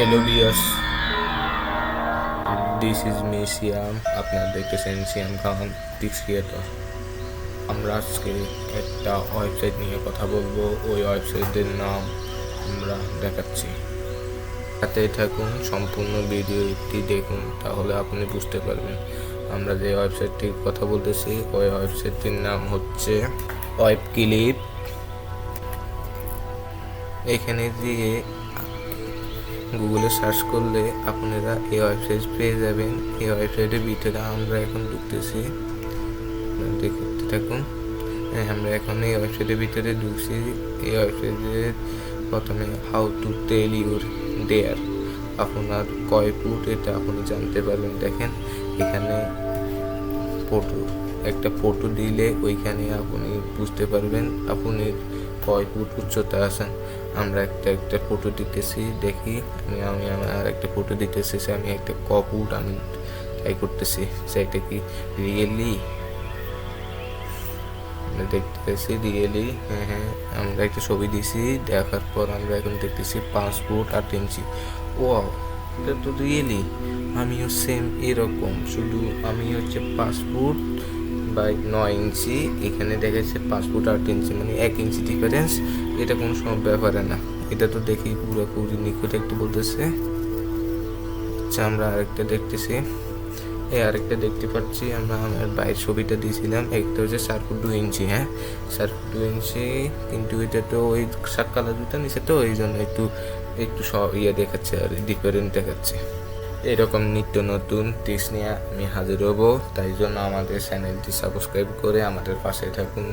Hello viewers, this is me Siam. আপনারা দেখতেছেন সিয়াম খান pix creator. আমরা আজকে একটা ওয়েবসাইট নিয়ে কথা বলবো। ওই ওয়েবসাইটের নাম আমরা দেখাচ্ছি। সাথে থাকুন, সম্পূর্ণ ভিডিওটি দেখুন, তাহলে আপনি বুঝতে পারবেন। আমরা যে ওয়েবসাইটটির কথা বলতেছি ওই ওয়েবসাইটটির নাম হচ্ছে ওয়েব ক্লিপ। এখানে দিয়ে গুগলে সার্চ করলে আপনারা এই ওয়েবসাইট পেয়ে যাবেন। এই ওয়েবসাইটের ভিতরে আমরা এখন ঢুকতেছি, দেখতে থাকুন। আমরা এখন এই ওয়েবসাইটের ভিতরে ঢুকছি। এই ওয়েবসাইটের প্রথমে হাউ টু টেল ইউর দেয়ার, আপনার কয় ফুট এটা আপনি জানতে পারবেন। দেখেন এখানে একটা ফটো দিলে ওইখানে আপনি বুঝতে পারবেন আপনি কয় ফুট উচ্চতা আছেন। আমরা একটা ফটো দিতেছি, দেখি আমি আমার একটা ফটো দিতেছি। আমি একটা ফুট আমি ট্রাই করতেছি সেটা কি রিয়েলি দেখতেছি। রিয়েলি হ্যাঁ, আমরা একটা ছবি দিছি, দেখার পর আমরা এখন দেখতেছি 5 ফুট 8 ইঞ্চি। ও, এটা তো রিয়েলি আমিও সেম এরকম, শুধু আমি হচ্ছে 5 ফুট বাই 9 ইঞ্চি। এখানে দেখাচ্ছে 5 ফুট 8 ইঞ্চি, মানে 1 ইঞ্চি ডিফারেন্স। এটা কোনো সময় ব্যাপারে না, এটা তো দেখি পুরোপুরি নিখুঁত একটু বলতেছে। আচ্ছা, আমরা আরেকটা দেখতেছি। আরেকটা দেখতে পাচ্ছি, আমরা আমার বাইরের ছবিটা দিয়েছিলাম, একটা হচ্ছে 4 ফুট 2 ইঞ্চি। হ্যাঁ, 4 ফুট 2 ইঞ্চি, কিন্তু এটা তো ওই শাক কালার দুটা নিচে, তো এই জন্য একটু একটু দেখাচ্ছে আর ডিফারেন্ট দেখাচ্ছে। এরকম নিত্য নতুন টিপস নিয়ে আমি হাজির হব, তাই জন্য আমাদের চ্যানেলটি সাবস্ক্রাইব করে আমাদের পাশে থাকুন।